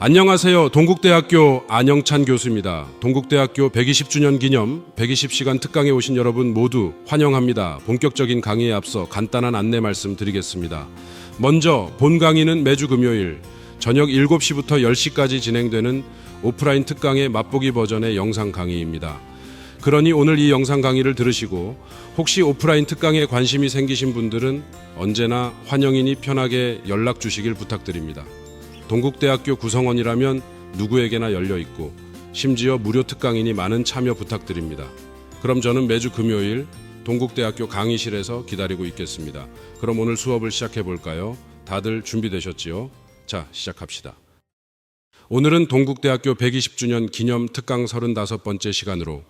안녕하세요. 동국대학교 안영찬 교수입니다. 동국대학교 120주년 기념 120시간 특강에 오신 여러분 모두 환영합니다. 본격적인 강의에 앞서 간단한 안내 말씀 드리겠습니다. 먼저 본 강의는 매주 금요일 저녁 7시부터 10시까지 진행되는 오프라인 특강의 맛보기 버전의 영상 강의입니다. 그러니 오늘 이 영상 강의를 들으시고 혹시 오프라인 특강에 관심이 생기신 분들은 언제나 환영이니 편하게 연락 주시길 부탁드립니다. 동국대학교 구성원이라면 누구에게나 열려 있고 심지어 무료 특강이니 많은 참여 부탁드립니다. 그럼 저는 매주 금요일 동국대학교 강의실에서 기다리고 있겠습니다. 그럼 오늘 수업을 시작해 볼까요? 다들 준비되셨지요? 자, 시작합시다. 오늘은 동국대학교 120주년 기념 특강 35번째 시간으로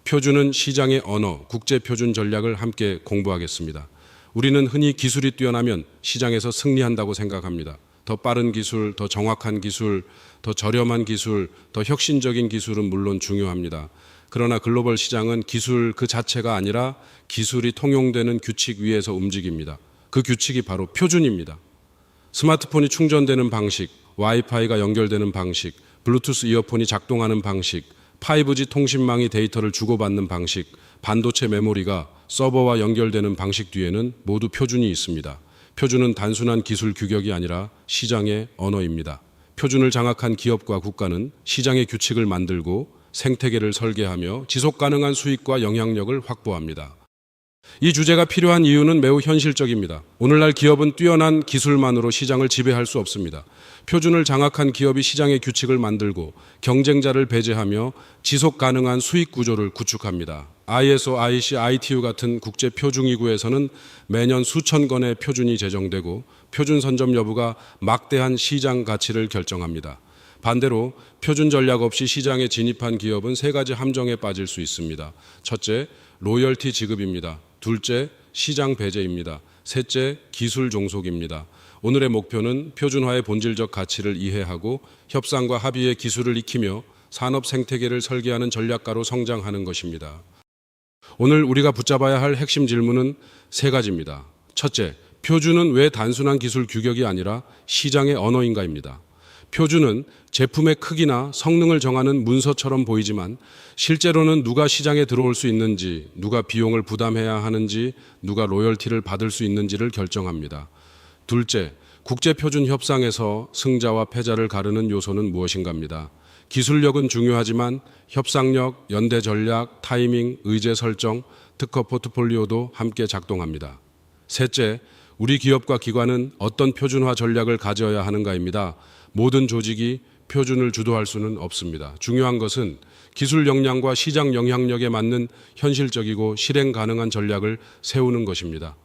표준은 시장의 언어, 국제표준 전략을 함께 공부하겠습니다. 우리는 흔히 기술이 뛰어나면 시장에서 승리한다고 생각합니다. 더 빠른 기술, 더 정확한 기술, 더 저렴한 기술, 더 혁신적인 기술은 물론 중요합니다. 그러나 글로벌 시장은 기술 그 자체가 아니라 기술이 통용되는 규칙 위에서 움직입니다. 그 규칙이 바로 표준입니다. 스마트폰이 충전되는 방식, 와이파이가 연결되는 방식, 블루투스 이어폰이 작동하는 방식, 5G 통신망이 데이터를 주고받는 방식, 반도체 메모리가 서버와 연결되는 방식 뒤에는 모두 표준이 있습니다. 표준은 단순한 기술 규격이 아니라 시장의 언어입니다. 표준을 장악한 기업과 국가는 시장의 규칙을 만들고 생태계를 설계하며 지속 가능한 수익과 영향력을 확보합니다. 이 주제가 필요한 이유는 매우 현실적입니다. 오늘날 기업은 뛰어난 기술만으로 시장을 지배할 수 없습니다. 표준을 장악한 기업이 시장의 규칙을 만들고 경쟁자를 배제하며 지속 가능한 수익 구조를 구축합니다. ISO, IEC, ITU 같은 국제 표준기구에서는 매년 수천 건의 표준이 제정되고 표준 선점 여부가 막대한 시장 가치를 결정합니다. 반대로 표준 전략 없이 시장에 진입한 기업은 세 가지 함정에 빠질 수 있습니다. 첫째, 로열티 지급입니다. 둘째, 시장 배제입니다. 셋째, 기술 종속입니다. 오늘의 목표는 표준화의 본질적 가치를 이해하고 협상과 합의의 기술을 익히며 산업 생태계를 설계하는 전략가로 성장하는 것입니다. 오늘 우리가 붙잡아야 할 핵심 질문은 세 가지입니다. 첫째, 표준은 왜 단순한 기술 규격이 아니라 시장의 언어인가입니다. 표준은 제품의 크기나 성능을 정하는 문서처럼 보이지만 실제로는 누가 시장에 들어올 수 있는지, 누가 비용을 부담해야 하는지, 누가 로열티를 받을 수 있는지를 결정합니다. 둘째, 국제표준 협상에서 승자와 패자를 가르는 요소는 무엇인가입니다. 기술력은 중요하지만 협상력, 연대 전략, 타이밍, 의제 설정, 특허 포트폴리오도 함께 작동합니다. 셋째, 우리 기업과 기관은 어떤 표준화 전략을 가져야 하는가입니다. 모든 조직이 표준을 주도할 수는 없습니다. 중요한 것은 기술 역량과 시장 영향력에 맞는 현실적이고 실행 가능한 전략을 세우는 것입니다.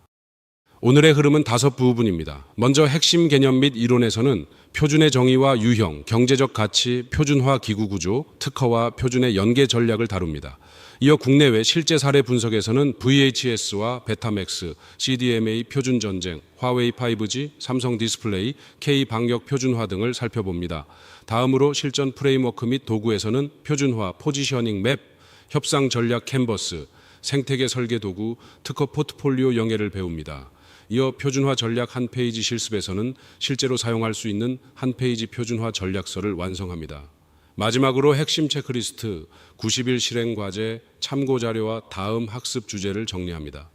오늘의 흐름은 5부분입니다. 먼저 핵심 개념 및 이론에서는 표준의 정의와 유형, 경제적 가치, 표준화 기구 구조, 특허와 표준의 연계 전략을 다룹니다. 이어 국내외 실제 사례 분석에서는 VHS와 베타맥스, CDMA 표준 전쟁, 화웨이 5G, 삼성 디스플레이, K 방역 표준화 등을 살펴봅니다. 다음으로 실전 프레임워크 및 도구에서는 표준화, 포지셔닝 맵, 협상 전략 캔버스, 생태계 설계 도구, 특허 포트폴리오 영예를 배웁니다. 이어 표준화 전략 한 페이지 실습에서는 실제로 사용할 수 있는 한 페이지 표준화 전략서를 완성합니다. 마지막으로 핵심 체크리스트, 90일 실행 과제, 참고 자료와 다음 학습 주제를 정리합니다.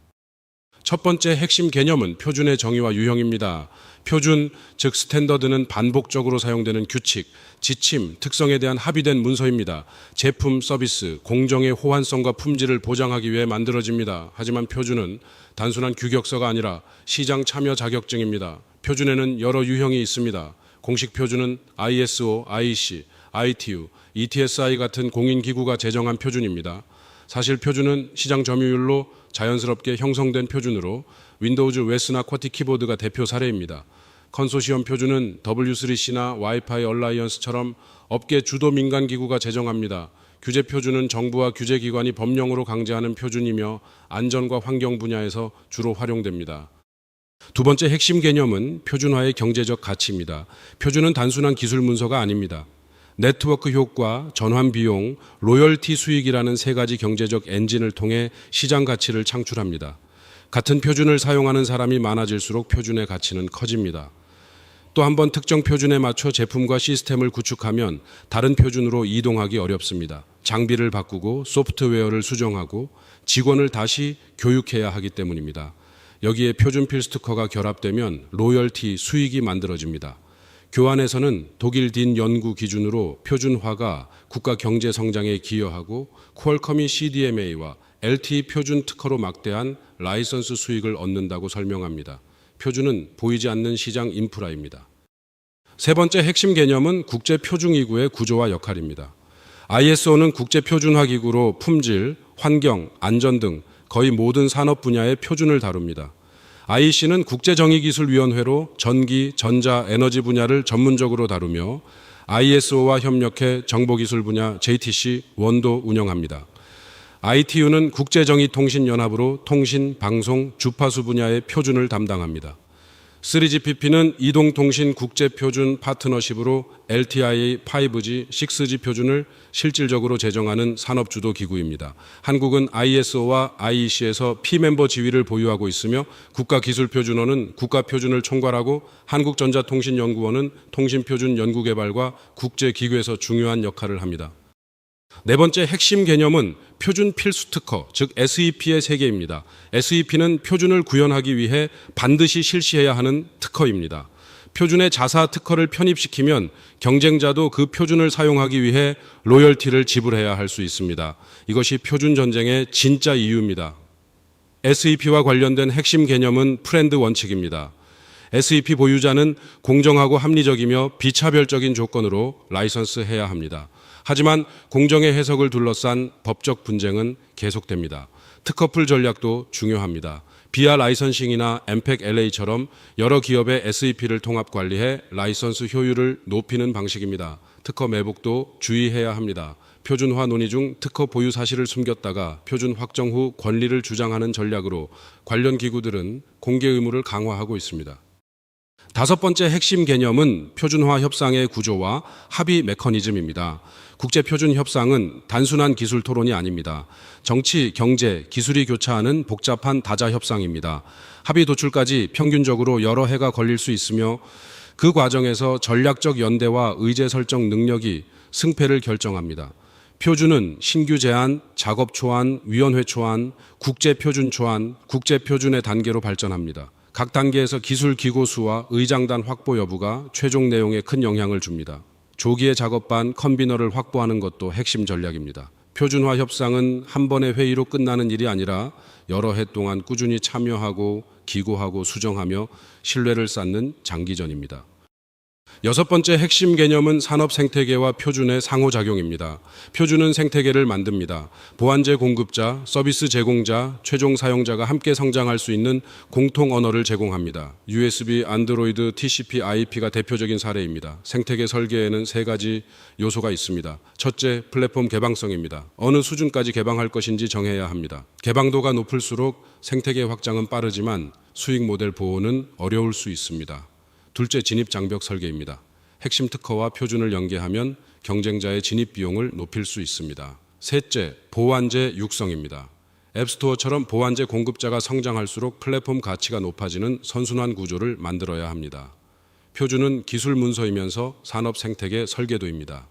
첫 번째 핵심 개념은 표준의 정의와 유형입니다. 표준, 즉 스탠더드는 반복적으로 사용되는 규칙, 지침, 특성에 대한 합의된 문서입니다. 제품, 서비스, 공정의 호환성과 품질을 보장하기 위해 만들어집니다. 하지만 표준은 단순한 규격서가 아니라 시장 참여 자격증입니다. 표준에는 여러 유형이 있습니다. 공식 표준은 ISO, IEC, ITU, ETSI 같은 공인기구가 제정한 표준입니다. 사실 표준은 시장 점유율로 자연스럽게 형성된 표준으로 윈도우즈 웨스나 쿼티 키보드가 대표 사례입니다. 컨소시엄 표준은 W3C나 와이파이 얼라이언스처럼 업계 주도 민간기구가 제정합니다. 규제 표준은 정부와 규제기관이 법령으로 강제하는 표준이며 안전과 환경 분야에서 주로 활용됩니다. 두 번째 핵심 개념은 표준화의 경제적 가치입니다. 표준은 단순한 기술 문서가 아닙니다. 네트워크 효과, 전환 비용, 로열티 수익이라는 세 가지 경제적 엔진을 통해 시장 가치를 창출합니다. 같은 표준을 사용하는 사람이 많아질수록 표준의 가치는 커집니다. 또 한 번 특정 표준에 맞춰 제품과 시스템을 구축하면 다른 표준으로 이동하기 어렵습니다. 장비를 바꾸고 소프트웨어를 수정하고 직원을 다시 교육해야 하기 때문입니다. 여기에 표준 필스티커가 결합되면 로열티 수익이 만들어집니다. 교환에서는 독일 딘 연구 기준으로 표준화가 국가 경제 성장에 기여하고 퀄컴이 CDMA와 LTE 표준 특허로 막대한 라이선스 수익을 얻는다고 설명합니다. 표준은 보이지 않는 시장 인프라입니다. 세 번째 핵심 개념은 국제표준기구의 구조와 역할입니다. ISO는 국제표준화기구로 품질, 환경, 안전 등 거의 모든 산업 분야의 표준을 다룹니다. IEC는 국제정의기술위원회로 전기, 전자, 에너지 분야를 전문적으로 다루며 ISO와 협력해 정보기술 분야 JTC 원도 운영합니다. ITU는 국제정의통신연합으로 통신, 방송, 주파수 분야의 표준을 담당합니다. 3GPP는 이동통신 국제표준 파트너십으로 LTIA 5G, 6G 표준을 실질적으로 제정하는 산업주도 기구입니다. 한국은 ISO와 IEC에서 P멤버 지위를 보유하고 있으며 국가기술표준원은 국가표준을 총괄하고 한국전자통신연구원은 통신표준 연구개발과 국제기구에서 중요한 역할을 합니다. 네 번째 핵심 개념은 표준 필수 특허, 즉 SEP의 세계입니다. SEP는 표준을 구현하기 위해 반드시 실시해야 하는 특허입니다. 표준에 자사 특허를 편입시키면 경쟁자도 그 표준을 사용하기 위해 로열티를 지불해야 할 수 있습니다. 이것이 표준 전쟁의 진짜 이유입니다. SEP와 관련된 핵심 개념은 프렌드 원칙입니다. SEP 보유자는 공정하고 합리적이며 비차별적인 조건으로 라이선스해야 합니다. 하지만 공정의 해석을 둘러싼 법적 분쟁은 계속됩니다. 특허풀 전략도 중요합니다. 비아 라이선싱이나 엠팩 LA처럼 여러 기업의 SEP를 통합 관리해 라이선스 효율을 높이는 방식입니다. 특허 매복도 주의해야 합니다. 표준화 논의 중 특허 보유 사실을 숨겼다가 표준 확정 후 권리를 주장하는 전략으로 관련 기구들은 공개 의무를 강화하고 있습니다. 다섯 번째 핵심 개념은 표준화 협상의 구조와 합의 메커니즘입니다. 국제표준협상은 단순한 기술 토론이 아닙니다. 정치, 경제, 기술이 교차하는 복잡한 다자 협상입니다. 합의 도출까지 평균적으로 여러 해가 걸릴 수 있으며 그 과정에서 전략적 연대와 의제 설정 능력이 승패를 결정합니다. 표준은 신규 제안, 작업 초안, 위원회 초안, 국제표준 초안, 국제표준의 단계로 발전합니다. 각 단계에서 기술 기고 수와 의장단 확보 여부가 최종 내용에 큰 영향을 줍니다. 조기의 작업반 컨비너를 확보하는 것도 핵심 전략입니다. 표준화 협상은 한 번의 회의로 끝나는 일이 아니라 여러 해 동안 꾸준히 참여하고 기고하고 수정하며 신뢰를 쌓는 장기전입니다. 여섯 번째 핵심 개념은 산업 생태계와 표준의 상호작용입니다. 표준은 생태계를 만듭니다. 보안제 공급자, 서비스 제공자, 최종 사용자가 함께 성장할 수 있는 공통 언어를 제공합니다. USB, 안드로이드, TCP, IP가 대표적인 사례입니다. 생태계 설계에는 세 가지 요소가 있습니다. 첫째, 플랫폼 개방성입니다. 어느 수준까지 개방할 것인지 정해야 합니다. 개방도가 높을수록 생태계 확장은 빠르지만 수익 모델 보호는 어려울 수 있습니다. 둘째, 진입 장벽 설계입니다. 핵심 특허와 표준을 연계하면 경쟁자의 진입 비용을 높일 수 있습니다. 셋째, 보완제 육성입니다. 앱스토어처럼 보완제 공급자가 성장할수록 플랫폼 가치가 높아지는 선순환 구조를 만들어야 합니다. 표준은 기술 문서이면서 산업 생태계 설계도입니다.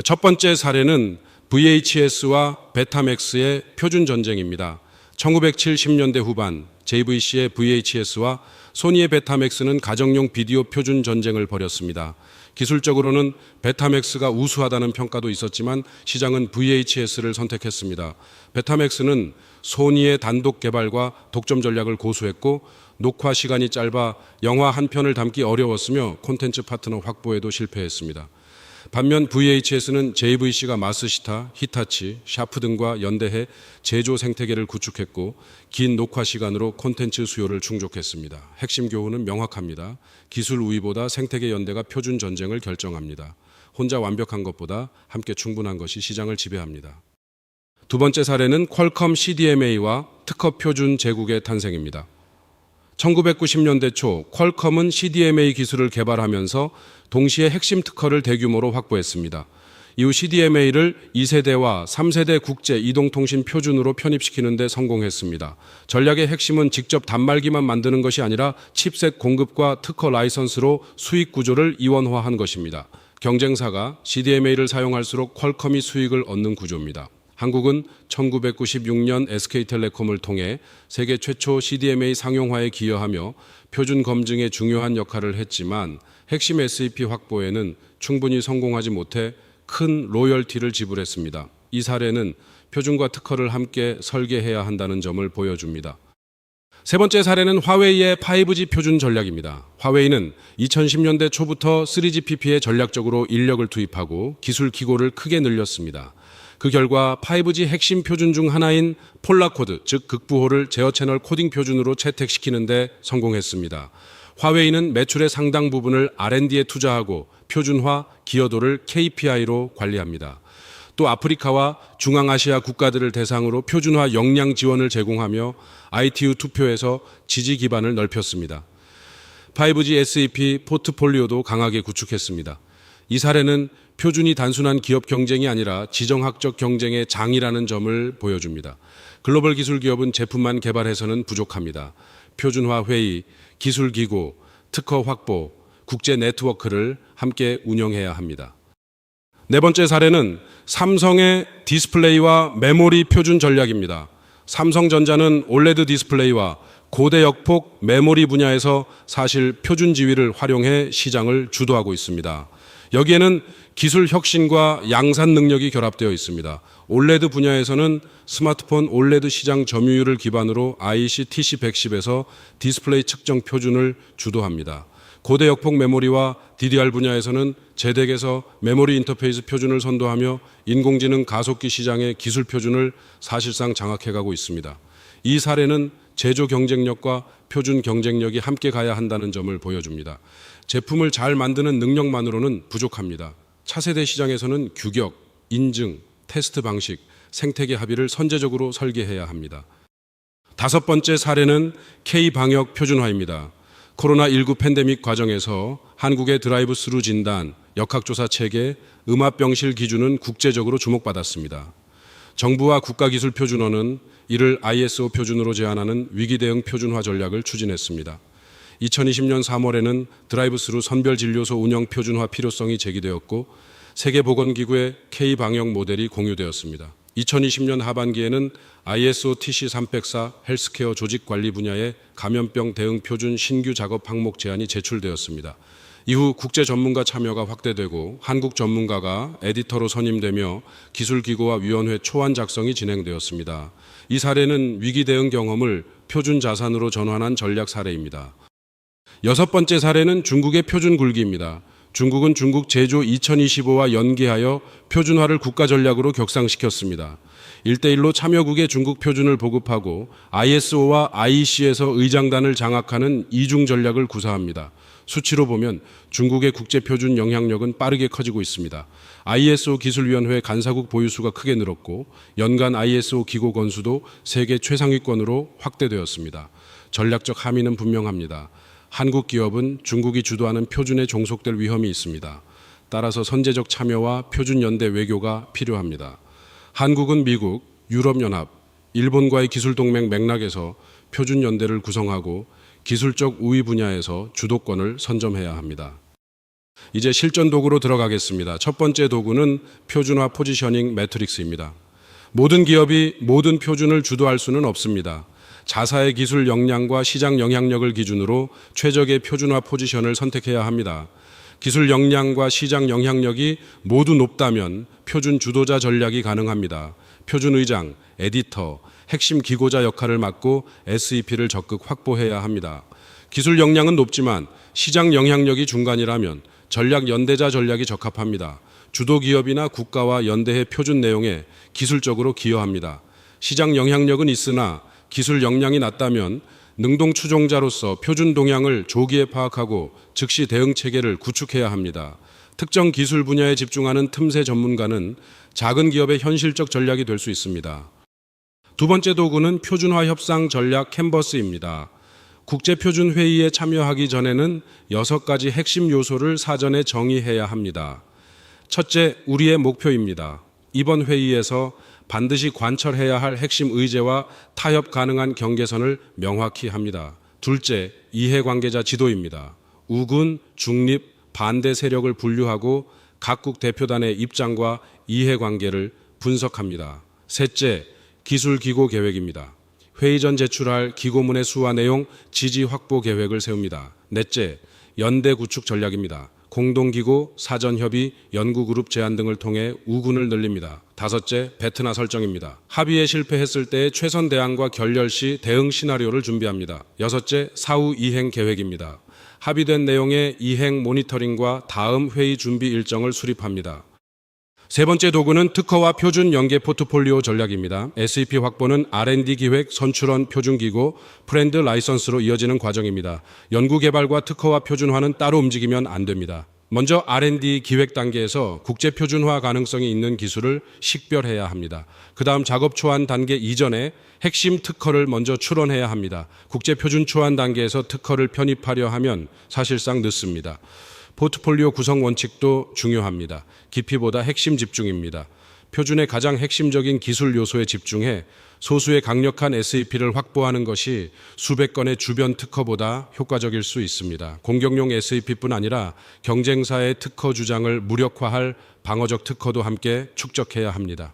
첫 번째 사례는 VHS와 베타맥스의 표준 전쟁입니다. 1970년대 후반 JVC의 VHS와 소니의 베타맥스는 가정용 비디오 표준 전쟁을 벌였습니다. 기술적으로는 베타맥스가 우수하다는 평가도 있었지만 시장은 VHS를 선택했습니다. 베타맥스는 소니의 단독 개발과 독점 전략을 고수했고 녹화 시간이 짧아 영화 한 편을 담기 어려웠으며 콘텐츠 파트너 확보에도 실패했습니다. 반면 VHS는 JVC가 마스시타, 히타치, 샤프 등과 연대해 제조 생태계를 구축했고 긴 녹화 시간으로 콘텐츠 수요를 충족했습니다. 핵심 교훈은 명확합니다. 기술 우위보다 생태계 연대가 표준 전쟁을 결정합니다. 혼자 완벽한 것보다 함께 충분한 것이 시장을 지배합니다. 두 번째 사례는 퀄컴 CDMA와 특허 표준 제국의 탄생입니다. 1990년대 초 퀄컴은 CDMA 기술을 개발하면서 동시에 핵심 특허를 대규모로 확보했습니다. 이후 CDMA를 2세대와 3세대 국제 이동통신 표준으로 편입시키는 데 성공했습니다. 전략의 핵심은 직접 단말기만 만드는 것이 아니라 칩셋 공급과 특허 라이선스로 수익 구조를 이원화한 것입니다. 경쟁사가 CDMA를 사용할수록 퀄컴이 수익을 얻는 구조입니다. 한국은 1996년 SK텔레콤을 통해 세계 최초 CDMA 상용화에 기여하며 표준 검증에 중요한 역할을 했지만 핵심 SEP 확보에는 충분히 성공하지 못해 큰 로열티를 지불했습니다. 이 사례는 표준과 특허를 함께 설계해야 한다는 점을 보여줍니다. 세 번째 사례는 화웨이의 5G 표준 전략입니다. 화웨이는 2010년대 초부터 3GPP에 전략적으로 인력을 투입하고 기술 기고를 크게 늘렸습니다. 그 결과 5G 핵심 표준 중 하나인 폴라코드, 즉 극부호를 제어 채널 코딩 표준으로 채택시키는 데 성공했습니다. 화웨이는 매출의 상당 부분을 R&D에 투자하고 표준화 기여도를 KPI로 관리합니다. 또 아프리카와 중앙아시아 국가들을 대상으로 표준화 역량 지원을 제공하며 ITU 투표에서 지지 기반을 넓혔습니다. 5G SEP 포트폴리오도 강하게 구축했습니다. 이 사례는 표준이 단순한 기업 경쟁이 아니라 지정학적 경쟁의 장이라는 점을 보여줍니다. 글로벌 기술 기업은 제품만 개발해서는 부족합니다. 표준화 회의, 기술 기고, 특허 확보, 국제 네트워크를 함께 운영해야 합니다. 네 번째 사례는 삼성의 디스플레이와 메모리 표준 전략입니다. 삼성전자는 올레드 디스플레이와 고대 역폭 메모리 분야에서 사실 표준 지위를 활용해 시장을 주도하고 있습니다. 여기에는 기술 혁신과 양산 능력이 결합되어 있습니다. 올레드 분야에서는 스마트폰 올레드 시장 점유율을 기반으로 IEC TC110에서 디스플레이 측정 표준을 주도합니다. 고대 역폭 메모리와 DDR 분야에서는 제덱에서 메모리 인터페이스 표준을 선도하며 인공지능 가속기 시장의 기술 표준을 사실상 장악해가고 있습니다. 이 사례는 제조 경쟁력과 표준 경쟁력이 함께 가야 한다는 점을 보여줍니다. 제품을 잘 만드는 능력만으로는 부족합니다. 차세대 시장에서는 규격, 인증, 테스트 방식, 생태계 합의를 선제적으로 설계해야 합니다. 다섯 번째 사례는 K방역 표준화입니다. 코로나19 팬데믹 과정에서 한국의 드라이브 스루 진단, 역학조사 체계, 음압병실 기준은 국제적으로 주목받았습니다. 정부와 국가기술표준원은 이를 ISO 표준으로 제안하는 위기 대응 표준화 전략을 추진했습니다. 2020년 3월에는 드라이브 스루 선별진료소 운영 표준화 필요성이 제기되었고 세계보건기구의 K방역 모델이 공유되었습니다. 2020년 하반기에는 ISO TC304 헬스케어 조직관리 분야의 감염병 대응 표준 신규 작업 항목 제안이 제출되었습니다. 이후 국제 전문가 참여가 확대되고 한국 전문가가 에디터로 선임되며 기술기구와 위원회 초안 작성이 진행되었습니다. 이 사례는 위기 대응 경험을 표준 자산으로 전환한 전략 사례입니다. 여섯 번째 사례는 중국의 표준 굴기입니다. 중국은 중국 제조 2025와 연계하여 표준화를 국가 전략으로 격상시켰습니다. 1대1로 참여국의 중국 표준을 보급하고 ISO와 IEC에서 의장단을 장악하는 이중 전략을 구사합니다. 수치로 보면 중국의 국제 표준 영향력은 빠르게 커지고 있습니다. ISO 기술위원회 간사국 보유수가 크게 늘었고 연간 ISO 기고 건수도 세계 최상위권으로 확대되었습니다. 전략적 함의는 분명합니다. 한국 기업은 중국이 주도하는 표준에 종속될 위험이 있습니다. 따라서 선제적 참여와 표준 연대 외교가 필요합니다. 한국은 미국, 유럽연합, 일본과의 기술동맹 맥락에서 표준 연대를 구성하고 기술적 우위 분야에서 주도권을 선점해야 합니다. 이제 실전 도구로 들어가겠습니다. 첫 번째 도구는 표준화 포지셔닝 매트릭스입니다. 모든 기업이 모든 표준을 주도할 수는 없습니다. 자사의 기술 역량과 시장 영향력을 기준으로 최적의 표준화 포지션을 선택해야 합니다. 기술 역량과 시장 영향력이 모두 높다면 표준 주도자 전략이 가능합니다. 표준 의장, 에디터, 핵심 기고자 역할을 맡고 SEP를 적극 확보해야 합니다. 기술 역량은 높지만 시장 영향력이 중간이라면 전략 연대자 전략이 적합합니다. 주도 기업이나 국가와 연대해 표준 내용에 기술적으로 기여합니다. 시장 영향력은 있으나 기술 역량이 낮다면 능동 추종자로서 표준 동향을 조기에 파악하고 즉시 대응 체계를 구축해야 합니다. 특정 기술 분야에 집중하는 틈새 전문가는 작은 기업의 현실적 전략이 될 수 있습니다. 두 번째 도구는 표준화 협상 전략 캔버스입니다. 국제표준회의에 참여하기 전에는 6가지 핵심 요소를 사전에 정의해야 합니다. 첫째, 우리의 목표입니다. 이번 회의에서 반드시 관철해야 할 핵심 의제와 타협 가능한 경계선을 명확히 합니다. 둘째, 이해관계자 지도입니다. 우군, 중립, 반대 세력을 분류하고 각국 대표단의 입장과 이해관계를 분석합니다. 셋째, 기술기고 계획입니다. 회의 전 제출할 기고문의 수와 내용, 지지 확보 계획을 세웁니다. 넷째, 연대 구축 전략입니다. 공동기구, 사전협의, 연구그룹 제안 등을 통해 우군을 늘립니다. 다섯째, 베트나 설정입니다. 합의에 실패했을 때의 최선 대안과 결렬 시 대응 시나리오를 준비합니다. 여섯째, 사후 이행 계획입니다. 합의된 내용의 이행 모니터링과 다음 회의 준비 일정을 수립합니다. 세 번째 도구는 특허와 표준 연계 포트폴리오 전략입니다. SEP 확보는 R&D 기획, 선출원, 표준기구, 브랜드 라이선스로 이어지는 과정입니다. 연구개발과 특허와 표준화는 따로 움직이면 안 됩니다. 먼저 R&D 기획 단계에서 국제 표준화 가능성이 있는 기술을 식별해야 합니다. 그 다음 작업 초안 단계 이전에 핵심 특허를 먼저 추론해야 합니다. 국제 표준 초안 단계에서 특허를 편입하려 하면 사실상 늦습니다. 포트폴리오 구성 원칙도 중요합니다. 깊이보다 핵심 집중입니다. 표준의 가장 핵심적인 기술 요소에 집중해 소수의 강력한 SEP를 확보하는 것이 수백 건의 주변 특허보다 효과적일 수 있습니다. 공격용 SEP뿐 아니라 경쟁사의 특허 주장을 무력화할 방어적 특허도 함께 축적해야 합니다.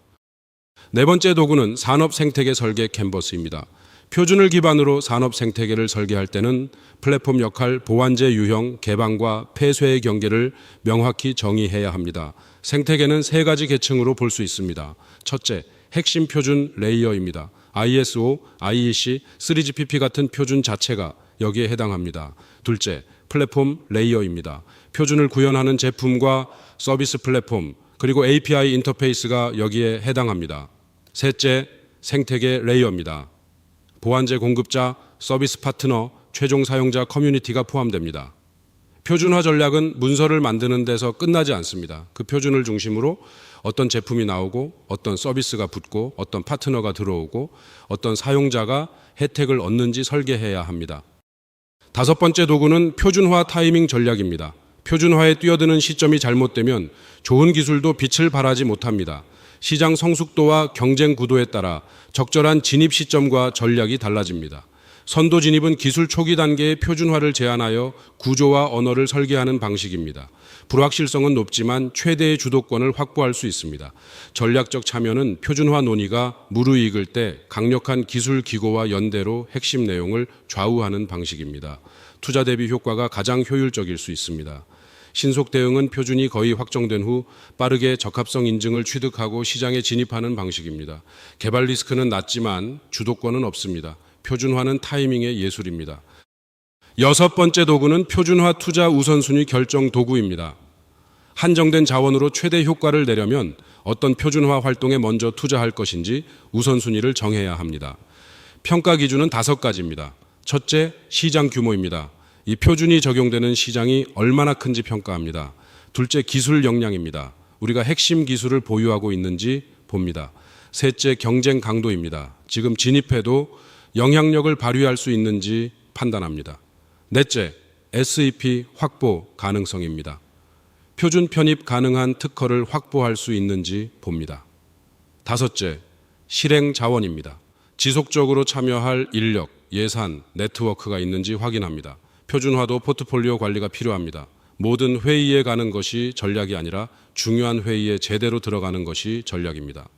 네 번째 도구는 산업 생태계 설계 캔버스입니다. 표준을 기반으로 산업 생태계를 설계할 때는 플랫폼 역할, 보완제 유형, 개방과 폐쇄의 경계를 명확히 정의해야 합니다. 생태계는 세 가지 계층으로 볼 수 있습니다. 첫째, 핵심 표준 레이어입니다. ISO, IEC, 3GPP 같은 표준 자체가 여기에 해당합니다. 둘째, 플랫폼 레이어입니다. 표준을 구현하는 제품과 서비스 플랫폼, 그리고 API 인터페이스가 여기에 해당합니다. 셋째, 생태계 레이어입니다. 보완제 공급자, 서비스 파트너, 최종 사용자 커뮤니티가 포함됩니다. 표준화 전략은 문서를 만드는 데서 끝나지 않습니다. 그 표준을 중심으로 어떤 제품이 나오고 어떤 서비스가 붙고 어떤 파트너가 들어오고 어떤 사용자가 혜택을 얻는지 설계해야 합니다. 다섯 번째 도구는 표준화 타이밍 전략입니다. 표준화에 뛰어드는 시점이 잘못되면 좋은 기술도 빛을 발하지 못합니다. 시장 성숙도와 경쟁 구도에 따라 적절한 진입 시점과 전략이 달라집니다. 선도 진입은 기술 초기 단계의 표준화를 제한하여 구조와 언어를 설계하는 방식입니다. 불확실성은 높지만 최대의 주도권을 확보할 수 있습니다. 전략적 참여는 표준화 논의가 무르익을 때 강력한 기술 기고와 연대로 핵심 내용을 좌우하는 방식입니다. 투자 대비 효과가 가장 효율적일 수 있습니다. 신속 대응은 표준이 거의 확정된 후 빠르게 적합성 인증을 취득하고 시장에 진입하는 방식입니다. 개발 리스크는 낮지만 주도권은 없습니다. 표준화는 타이밍의 예술입니다. 여섯 번째 도구는 표준화 투자 우선순위 결정 도구입니다. 한정된 자원으로 최대 효과를 내려면 어떤 표준화 활동에 먼저 투자할 것인지 우선순위를 정해야 합니다. 평가 기준은 5가지입니다. 첫째, 시장 규모입니다. 이 표준이 적용되는 시장이 얼마나 큰지 평가합니다. 둘째, 기술 역량입니다. 우리가 핵심 기술을 보유하고 있는지 봅니다. 셋째, 경쟁 강도입니다. 지금 진입해도 영향력을 발휘할 수 있는지 판단합니다. 넷째, SEP 확보 가능성입니다. 표준 편입 가능한 특허를 확보할 수 있는지 봅니다. 다섯째, 실행 자원입니다. 지속적으로 참여할 인력, 예산, 네트워크가 있는지 확인합니다. 표준화도 포트폴리오 관리가 필요합니다. 모든 회의에 가는 것이 전략이 아니라 중요한 회의에 제대로 들어가는 것이 전략입니다.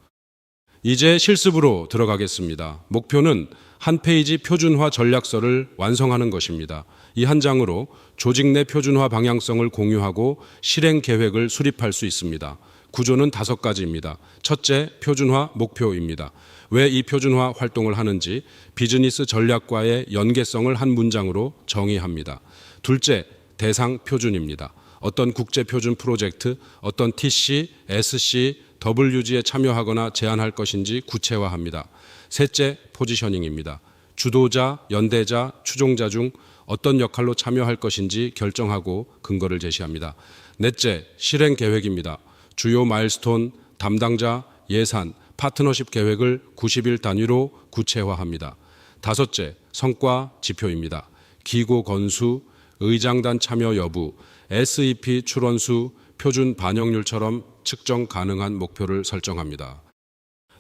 이제 실습으로 들어가겠습니다. 목표는 한 페이지 표준화 전략서를 완성하는 것입니다. 이 한 장으로 조직 내 표준화 방향성을 공유하고 실행 계획을 수립할 수 있습니다. 구조는 5가지입니다. 첫째, 표준화 목표입니다. 왜 이 표준화 활동을 하는지 비즈니스 전략과의 연계성을 한 문장으로 정의합니다. 둘째, 대상 표준입니다. 어떤 국제 표준 프로젝트, 어떤 TC, SC, WG에 참여하거나 제안할 것인지 구체화합니다. 셋째, 포지셔닝입니다. 주도자, 연대자, 추종자 중 어떤 역할로 참여할 것인지 결정하고 근거를 제시합니다. 넷째, 실행 계획입니다. 주요 마일스톤, 담당자, 예산, 파트너십 계획을 90일 단위로 구체화합니다. 다섯째, 성과 지표입니다. 기고 건수, 의장단 참여 여부, SEP 출원수, 표준 반영률처럼 측정 가능한 목표를 설정합니다.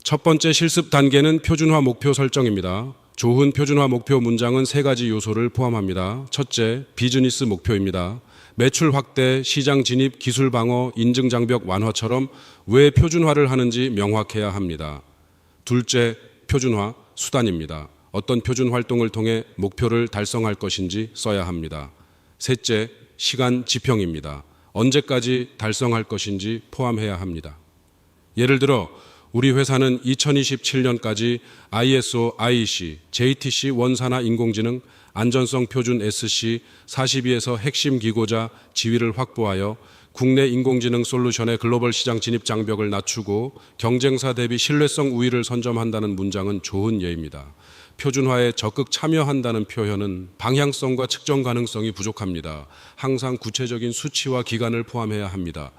첫 번째 실습 단계는 표준화 목표 설정입니다. 좋은 표준화 목표 문장은 세 가지 요소를 포함합니다. 첫째, 비즈니스 목표입니다. 매출 확대, 시장 진입, 기술 방어, 인증 장벽 완화처럼 왜 표준화를 하는지 명확해야 합니다. 둘째, 표준화 수단입니다. 어떤 표준 활동을 통해 목표를 달성할 것인지 써야 합니다. 셋째, 시간 지평입니다. 언제까지 달성할 것인지 포함해야 합니다. 예를 들어 우리 회사는 2027년까지 ISO, IEC, JTC 원산하 인공지능 안전성 표준 SC 42에서 핵심 기고자 지위를 확보하여 국내 인공지능 솔루션의 글로벌 시장 진입 장벽을 낮추고 경쟁사 대비 신뢰성 우위를 선점한다는 문장은 좋은 예입니다. 표준화에 적극 참여한다는 표현은 방향성과 측정 가능성이 부족합니다. 항상 구체적인 수치와 기간을 포함해야 합니다.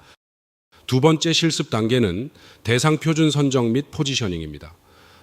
두 번째 실습 단계는 대상 표준 선정 및 포지셔닝입니다.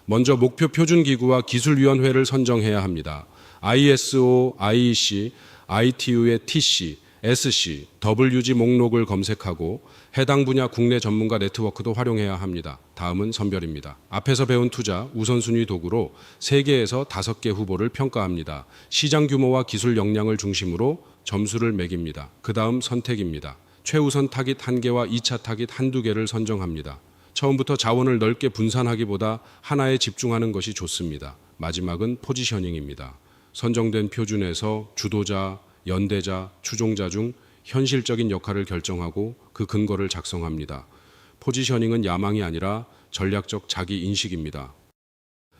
먼저 목표 표준 기구와 기술위원회를 선정해야 합니다. ISO, IEC, ITU의 TC, SC, WG 목록을 검색하고 해당 분야 국내 전문가 네트워크도 활용해야 합니다. 다음은 선별입니다. 앞에서 배운 투자 우선순위 도구로 3개에서 5개 후보를 평가합니다. 시장 규모와 기술 역량을 중심으로 점수를 매깁니다. 그 다음 선택입니다. 최우선 타깃 1개와 2차 타깃 1~2개를 선정합니다. 처음부터 자원을 넓게 분산하기보다 하나에 집중하는 것이 좋습니다. 마지막은 포지셔닝입니다. 선정된 표준에서 주도자, 연대자, 추종자 중 현실적인 역할을 결정하고 그 근거를 작성합니다. 포지셔닝은 야망이 아니라 전략적 자기 인식입니다.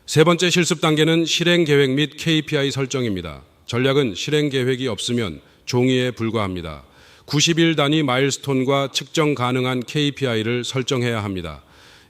세 번째 실습 단계는 실행 계획 및 KPI 설정입니다. 전략은 실행 계획이 없으면 종이에 불과합니다. 90일 단위 마일스톤과 측정 가능한 KPI를 설정해야 합니다.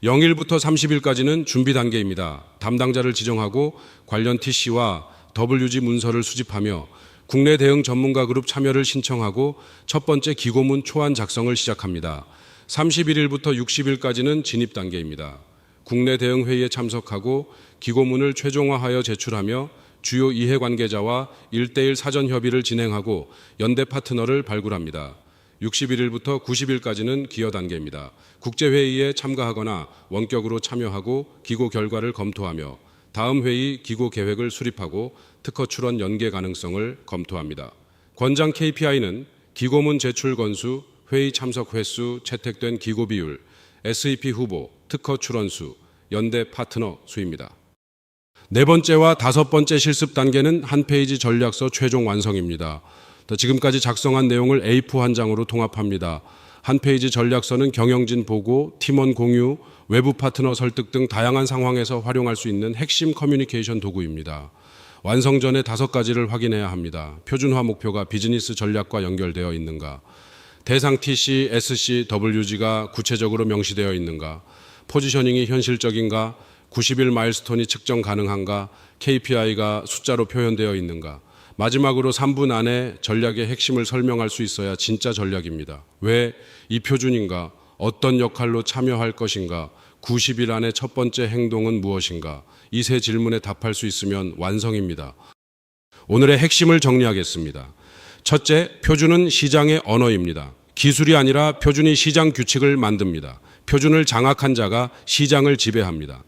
0일부터 30일까지는 준비 단계입니다. 담당자를 지정하고 관련 TC와 WG 문서를 수집하며 국내 대응 전문가 그룹 참여를 신청하고 첫 번째 기고문 초안 작성을 시작합니다. 31일부터 60일까지는 진입 단계입니다. 국내 대응 회의에 참석하고 기고문을 최종화하여 제출하며 주요 이해관계자와 1:1 사전 협의를 진행하고 연대 파트너를 발굴합니다. 61일부터 90일까지는 기여 단계입니다. 국제회의에 참가하거나 원격으로 참여하고 기고 결과를 검토하며 다음 회의 기고 계획을 수립하고 특허 출원 연계 가능성을 검토합니다. 권장 KPI는 기고문 제출 건수, 회의 참석 횟수, 채택된 기고 비율, SEP 후보, 특허 출원 수, 연대 파트너 수입니다. 네 번째와 다섯 번째 실습 단계는 한 페이지 전략서 최종 완성입니다. 지금까지 작성한 내용을 A4 한 장으로 통합합니다. 한 페이지 전략서는 경영진 보고, 팀원 공유, 외부 파트너 설득 등 다양한 상황에서 활용할 수 있는 핵심 커뮤니케이션 도구입니다. 완성 전에 5가지를 확인해야 합니다. 표준화 목표가 비즈니스 전략과 연결되어 있는가? 대상 TC, SC, WG가 구체적으로 명시되어 있는가? 포지셔닝이 현실적인가? 90일 마일스톤이 측정 가능한가? KPI가 숫자로 표현되어 있는가? 마지막으로 3분 안에 전략의 핵심을 설명할 수 있어야 진짜 전략입니다. 왜 이 표준인가? 어떤 역할로 참여할 것인가? 90일 안에 첫 번째 행동은 무엇인가? 이 세 질문에 답할 수 있으면 완성입니다. 오늘의 핵심을 정리하겠습니다. 첫째, 표준은 시장의 언어입니다. 기술이 아니라 표준이 시장 규칙을 만듭니다. 표준을 장악한 자가 시장을 지배합니다.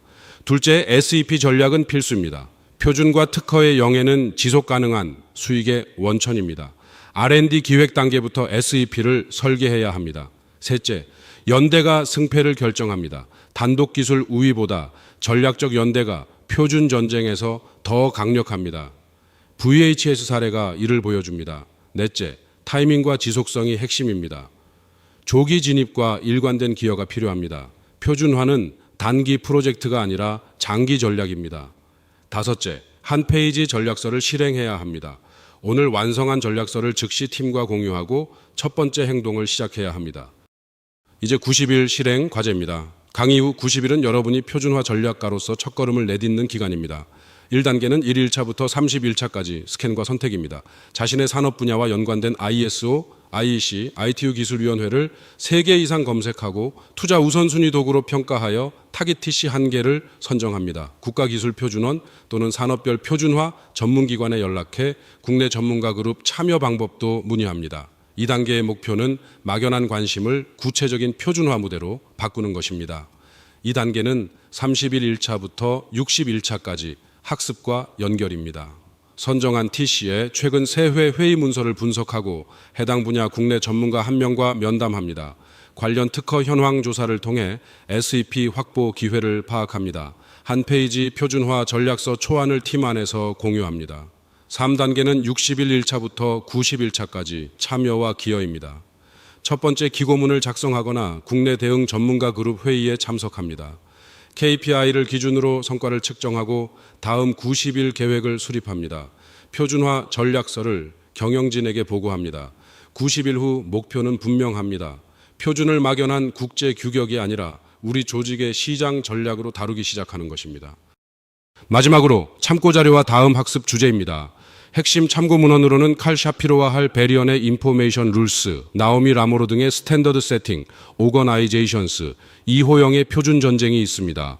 둘째, SEP 전략은 필수입니다. 표준과 특허의 영예는 지속 가능한 수익의 원천입니다. R&D 기획 단계부터 SEP를 설계해야 합니다. 셋째, 연대가 승패를 결정합니다. 단독 기술 우위보다 전략적 연대가 표준 전쟁에서 더 강력합니다. VHS 사례가 이를 보여줍니다. 넷째, 타이밍과 지속성이 핵심입니다. 조기 진입과 일관된 기여가 필요합니다. 표준화는 단기 프로젝트가 아니라 장기 전략입니다. 다섯째, 한 페이지 전략서를 실행해야 합니다. 오늘 완성한 전략서를 즉시 팀과 공유하고 첫 번째 행동을 시작해야 합니다. 이제 90일 실행 과제입니다. 강의 후 90일은 여러분이 표준화 전략가로서 첫걸음을 내딛는 기간입니다. 1단계는 1일차부터 31차까지 스캔과 선택입니다. 자신의 산업 분야와 연관된 ISO, IEC, ITU 기술위원회를 3개 이상 검색하고 투자 우선순위 도구로 평가하여 타깃 TC 1개를 선정합니다. 국가기술표준원 또는 산업별 표준화 전문기관에 연락해 국내 전문가 그룹 참여 방법도 문의합니다. 2단계의 목표는 막연한 관심을 구체적인 표준화 무대로 바꾸는 것입니다. 2단계는 31일차부터 61차까지 학습과 연결입니다. 선정한 TC의 최근 3회 회의 문서를 분석하고 해당 분야 국내 전문가 1명과 면담합니다. 관련 특허 현황 조사를 통해 SEP 확보 기회를 파악합니다. 한 페이지 표준화 전략서 초안을 팀 안에서 공유합니다. 3단계는 61일차부터 90일차까지 참여와 기여입니다. 첫 번째 기고문을 작성하거나 국내 대응 전문가 그룹 회의에 참석합니다. KPI를 기준으로 성과를 측정하고 다음 90일 계획을 수립합니다. 표준화 전략서를 경영진에게 보고합니다. 90일 후 목표는 분명합니다. 표준을 막연한 국제 규격이 아니라 우리 조직의 시장 전략으로 다루기 시작하는 것입니다. 마지막으로 참고 자료와 다음 학습 주제입니다. 핵심 참고 문헌으로는 칼 샤피로와 할 베리언의 인포메이션 룰스, 나오미 라모로 등의 스탠더드 세팅, 오거나이제이션스, 이호영의 표준 전쟁이 있습니다.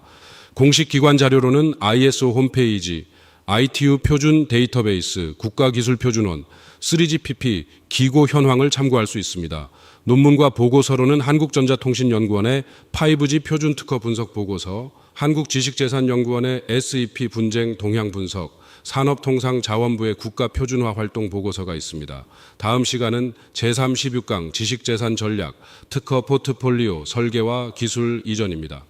공식 기관 자료로는 ISO 홈페이지, ITU 표준 데이터베이스, 국가기술표준원, 3GPP, 기고 현황을 참고할 수 있습니다. 논문과 보고서로는 한국전자통신연구원의 5G 표준 특허 분석 보고서, 한국지식재산연구원의 SEP 분쟁 동향 분석, 산업통상자원부의 국가표준화 활동 보고서가 있습니다. 다음 시간은 제36강 지식재산 전략, 특허 포트폴리오 설계와 기술 이전입니다.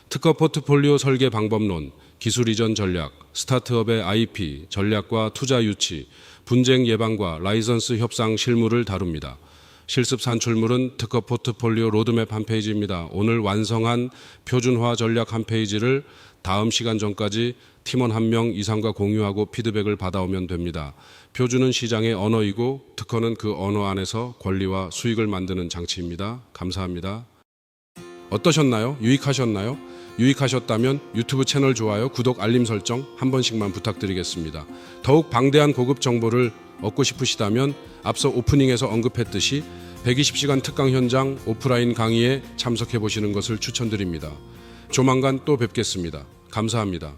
특허 포트폴리오 설계 방법론, 기술 이전 전략, 스타트업의 IP, 전략과 투자 유치, 분쟁 예방과 라이선스 협상 실무를 다룹니다. 실습 산출물은 특허 포트폴리오 로드맵 한 페이지입니다. 오늘 완성한 표준화 전략 한 페이지를 다음 시간 전까지 팀원 1명 이상과 공유하고 피드백을 받아오면 됩니다. 표준은 시장의 언어이고 특허는 그 언어 안에서 권리와 수익을 만드는 장치입니다. 감사합니다. 어떠셨나요? 유익하셨나요? 유익하셨다면 유튜브 채널 좋아요, 구독, 알림 설정 한 번씩만 부탁드리겠습니다. 더욱 방대한 고급 정보를 얻고 싶으시다면 앞서 오프닝에서 언급했듯이 120시간 특강 현장 오프라인 강의에 참석해 보시는 것을 추천드립니다. 조만간 또 뵙겠습니다. 감사합니다.